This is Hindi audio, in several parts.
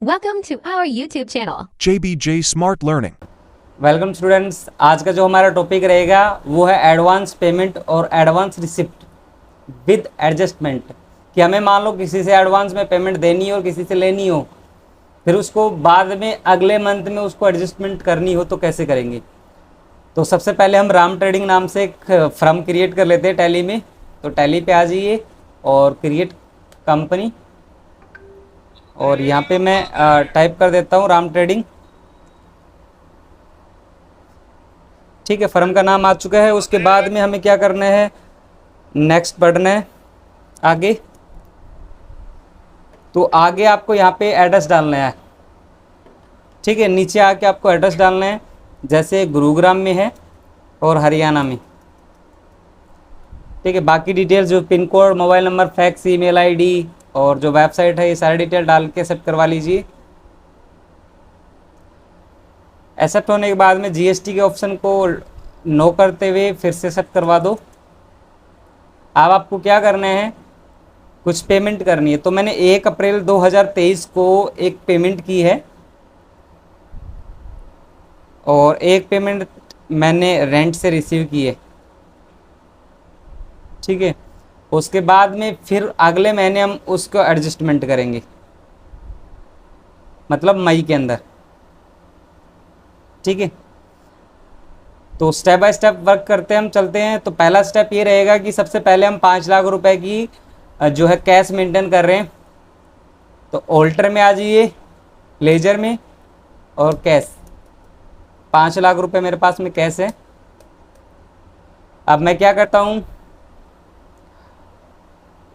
Welcome to our YouTube channel. JBJ Smart Learning. Welcome students. आज का जो हमारा टॉपिक रहेगा वो है एडवांस पेमेंट और एडवांस रिसिप्ट विद एडजस्टमेंट। कि हमें मान लो किसी से एडवांस में पेमेंट देनी हो और किसी से लेनी हो, फिर उसको बाद में अगले मंथ में उसको एडजस्टमेंट करनी हो तो कैसे करेंगे। तो सबसे पहले हम राम ट्रेडिंग नाम से एक फर्म क्रिएट कर लेते हैं टैली में। तो टैली पे आ जाइए और क्रिएट कंपनी, और यहाँ पे मैं टाइप कर देता हूँ राम ट्रेडिंग। ठीक है, फर्म का नाम आ चुका है। उसके बाद में हमें क्या करना है, नेक्स्ट बढ़ना है आगे। तो आगे आपको यहाँ पे एड्रेस डालना है। ठीक है, नीचे आके आपको एड्रेस डालना है, जैसे गुरुग्राम में है और हरियाणा में। ठीक है, बाकी डिटेल्स जो pin code, mobile number, fax, email ID और जो वेबसाइट है, ये सारी डिटेल डाल के एक्सेप्ट करवा लीजिए। एक्सेप्ट होने के बाद में जीएसटी के ऑप्शन को नो करते हुए फिर से एक्सेप्ट करवा दो। अब आपको क्या करना है, कुछ पेमेंट करनी है। तो मैंने 1 अप्रैल 2023 को एक पेमेंट की है और एक पेमेंट मैंने रेंट से रिसीव की है। ठीक है, उसके बाद में फिर अगले महीने हम उसको एडजस्टमेंट करेंगे, मतलब मई के अंदर। ठीक है, तो स्टेप बाय स्टेप वर्क करते हैं, हम चलते हैं। तो पहला स्टेप ये रहेगा कि सबसे पहले हम 5 लाख रुपए की जो है कैश मेंटेन कर रहे हैं। तो ऑल्टर में आ जाइए, लेजर में, और कैश। 5 लाख रुपए मेरे पास में कैश है। अब मैं क्या करता हूँ,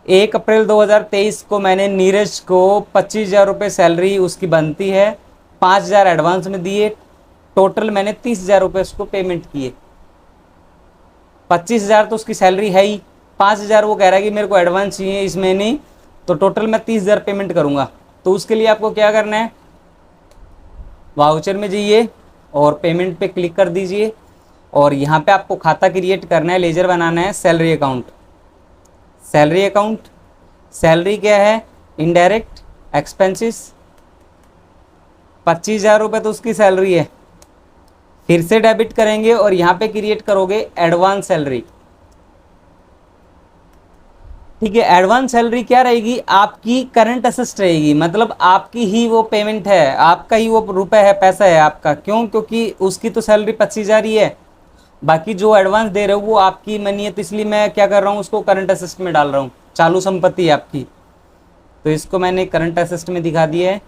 1 अप्रैल 2023 को मैंने नीरज को 25,000 रुपये सैलरी उसकी बनती है, 5,000 एडवांस में दिए। टोटल मैंने 30,000 रुपये उसको पेमेंट किए। 25,000 तो उसकी सैलरी है ही, 5,000 वो कह रहा है कि मेरे को एडवांस चाहिए इस महीने, तो टोटल मैं 30,000 पेमेंट करूँगा। तो उसके लिए आपको क्या करना है, वाउचर में जाइए और पेमेंट पे क्लिक कर दीजिए, और यहाँ पे आपको खाता क्रिएट करना है, लेजर बनाना है, salary account. Salary account, salary क्या है, इनडायरेक्ट एक्सपेंसेस। 25,000 रुपये तो उसकी सैलरी है। फिर से डेबिट करेंगे और यहाँ पे क्रिएट करोगे एडवांस सैलरी। ठीक है, एडवांस सैलरी क्या रहेगी, आपकी करंट असिस्ट रहेगी, मतलब आपकी ही वो पेमेंट है, आपका ही वो रुपए है, पैसा है आपका। क्यों, क्योंकि उसकी तो सैलरी 25,000 ही है, बाकी जो एडवांस दे रहे हो वो आपकी मनी है। तो इसलिए मैं क्या कर रहा हूँ, उसको करंट असिस्ट में डाल रहा हूँ, चालू संपत्ति है आपकी। तो इसको मैंने करंट असिस्ट में दिखा दिया है।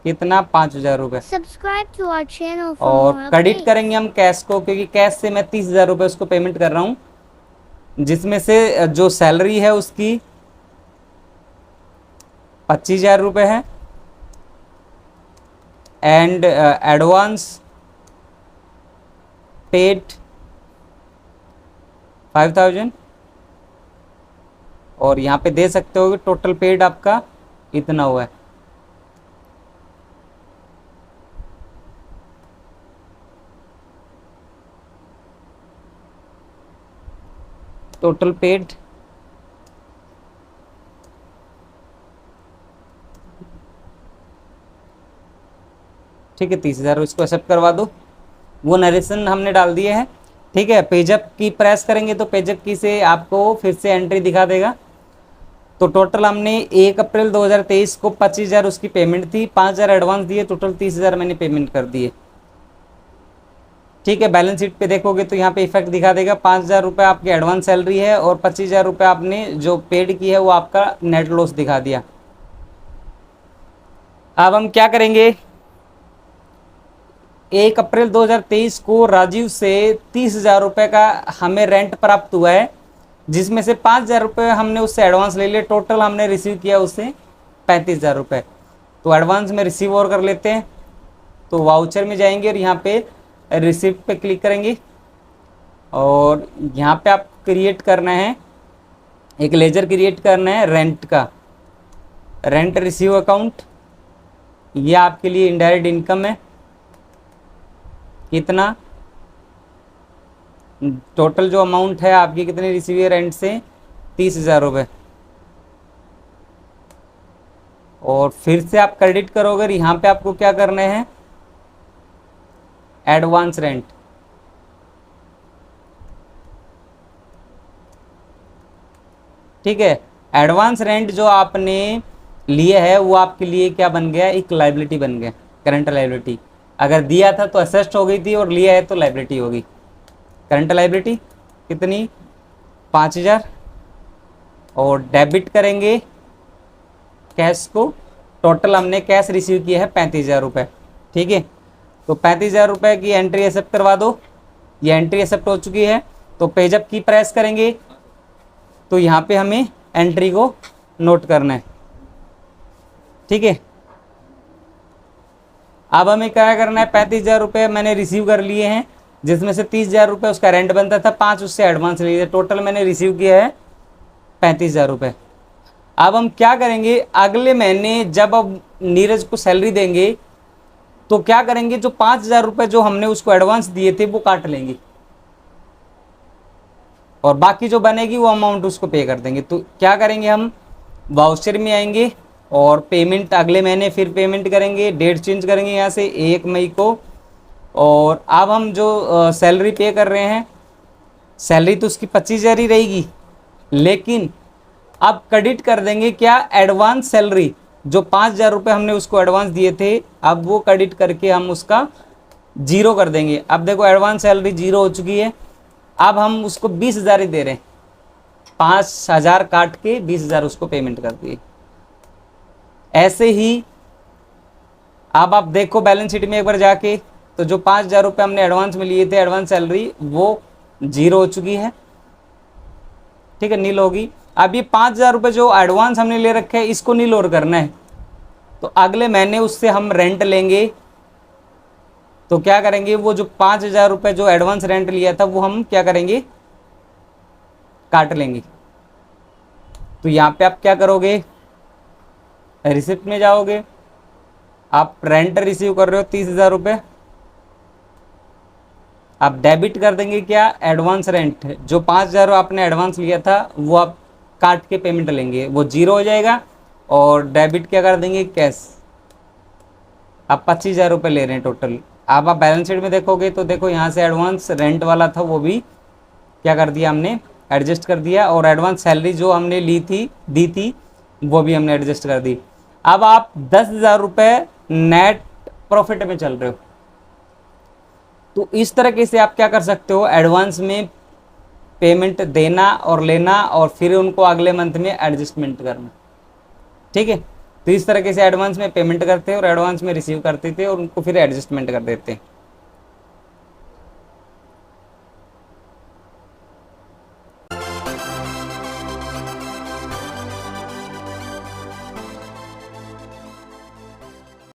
कितना, 5,000 रुपये। सब्सक्राइब टू आवर चैनल और क्रेडिट करेंगे हम कैश को, क्योंकि कैश से मैं 30,000 रुपये उसको पेमेंट कर रहा हूँ, जिसमें से जो सैलरी है उसकी 25,000 रुपये है, एंड एडवांस पेड 5,000। और यहाँ पे दे सकते हो कि टोटल पेड आपका इतना हुआ है। टोटल पेड ठीक है 30,000, इसको एक्सेप्ट करवा दो। वो नरेशन हमने डाल दिए है। ठीक है, पेजअप की प्रेस करेंगे तो पेजअप की से आपको फिर से एंट्री दिखा देगा। तो टोटल हमने 1 अप्रैल 2023 को 25,000 उसकी पेमेंट थी, 5,000 एडवांस दिए, टोटल 30,000 मैंने पेमेंट कर दिए। ठीक है, बैलेंस शीट पे देखोगे तो यहाँ पे इफेक्ट दिखा देगा, 5,000 रुपये आपकी एडवांस सैलरी है और 25,000 रुपये आपने जो पेड की है वो आपका नेट लॉस दिखा दिया। अब हम क्या करेंगे, 1 अप्रैल 2023 को राजीव से 30,000 रुपये का हमें रेंट प्राप्त हुआ है, जिसमें से 5,000 रुपये हमने उससे एडवांस ले लिए। टोटल हमने रिसीव किया उससे 35,000 रुपये। तो एडवांस में रिसीव और कर लेते हैं। तो वाउचर में जाएंगे और यहाँ पे रिसिप्ट पे क्लिक करेंगे, और यहाँ पे आप क्रिएट करना है, एक लेजर क्रिएट करना है रेंट का, रेंट रिसीव अकाउंट। ये आपके लिए इनडायरेक्ट इनकम है। कितना, टोटल जो अमाउंट है आपकी कितनी रिसीव है रेंट से, 30,000 रुपये। और फिर से आप क्रेडिट करोगे, यहाँ पे आपको क्या करने हैं, एडवांस रेंट। ठीक है, एडवांस रेंट जो आपने लिए है वो आपके लिए क्या बन गया, एक लाइबिलिटी बन गया, करंट लाइबिलिटी। अगर दिया था तो असेस्ट हो गई थी और लिया है तो लाइबिलिटी होगी। करंट लाइबिलिटी कितनी, 5000, और डेबिट करेंगे कैश को, टोटल हमने कैश रिसीव किया है 35,000 रुपये। ठीक है, तो 35,000 रुपये की एंट्री एक्सेप्ट करवा दो। ये एंट्री एक्सेप्ट हो चुकी है, तो पेजअप की प्रेस करेंगे तो यहाँ पे हमें एंट्री को नोट करना है। ठीक है, अब हमें क्या करना है, 35,000 रुपये मैंने रिसीव कर लिए हैं, जिसमें से 30,000 रुपये उसका रेंट बनता था, 5 उससे एडवांस लिए, टोटल मैंने रिसीव किया है 35,000 रुपये। अब हम क्या करेंगे, अगले महीने जब अब नीरज को सैलरी देंगे तो क्या करेंगे, जो 5,000 रुपये जो हमने उसको एडवांस दिए थे वो काट लेंगे और बाकी जो बनेगी वो अमाउंट उसको पे कर देंगे। तो क्या करेंगे, हम वाउचर में आएंगे और पेमेंट अगले महीने फिर पेमेंट करेंगे, डेट चेंज करेंगे यहाँ से 1 मई को। और अब हम जो सैलरी पे कर रहे हैं, सैलरी तो उसकी 25,000 ही रहेगी, लेकिन अब क्रेडिट कर देंगे क्या, एडवांस सैलरी, जो 5,000 रुपये हमने उसको एडवांस दिए थे, अब वो क्रेडिट करके हम उसका जीरो कर देंगे। अब देखो एडवांस सैलरी जीरो हो चुकी है, अब हम उसको 20,000 ही दे रहे हैं, 5,000 काट के 20,000 उसको पेमेंट कर दिए। ऐसे ही अब आप देखो बैलेंस शीट में एक बार जाके, तो जो 5,000 रुपये हमने एडवांस में लिए थे, एडवांस सैलरी, वो जीरो हो चुकी है। ठीक है, नील होगी। अब ये 5,000 रुपये जो एडवांस हमने ले रखे हैं, इसको नील और करना है, तो अगले महीने उससे हम रेंट लेंगे। तो क्या करेंगे, वो जो 5,000 रुपये जो एडवांस रेंट लिया था वो हम क्या करेंगे, काट लेंगे। तो यहाँ पे आप क्या करोगे, रिसिप्ट में जाओगे, आप रेंट रिसीव कर रहे हो 30,000 रुपये, आप डेबिट कर देंगे क्या, एडवांस रेंट, जो 5,000 आपने एडवांस लिया था वो आप काट के पेमेंट लेंगे, वो जीरो हो जाएगा। और डेबिट क्या कर देंगे, कैश, आप 25,000 रुपये ले रहे हैं टोटल। अब आप बैलेंस शीट में देखोगे तो देखो यहाँ से एडवांस रेंट वाला था वो भी क्या कर दिया हमने, एडजस्ट कर दिया, और एडवांस सैलरी जो हमने दी थी वो भी हमने एडजस्ट कर दी। अब आप 10,000 रुपये नेट प्रॉफिट में चल रहे हो। तो इस तरीके से आप क्या कर सकते हो, एडवांस में पेमेंट देना और लेना और फिर उनको अगले मंथ में एडजस्टमेंट करना। ठीक है, तो इस तरीके से एडवांस में पेमेंट करते हैं और एडवांस में रिसीव करते थे और उनको फिर एडजस्टमेंट कर देते हैं।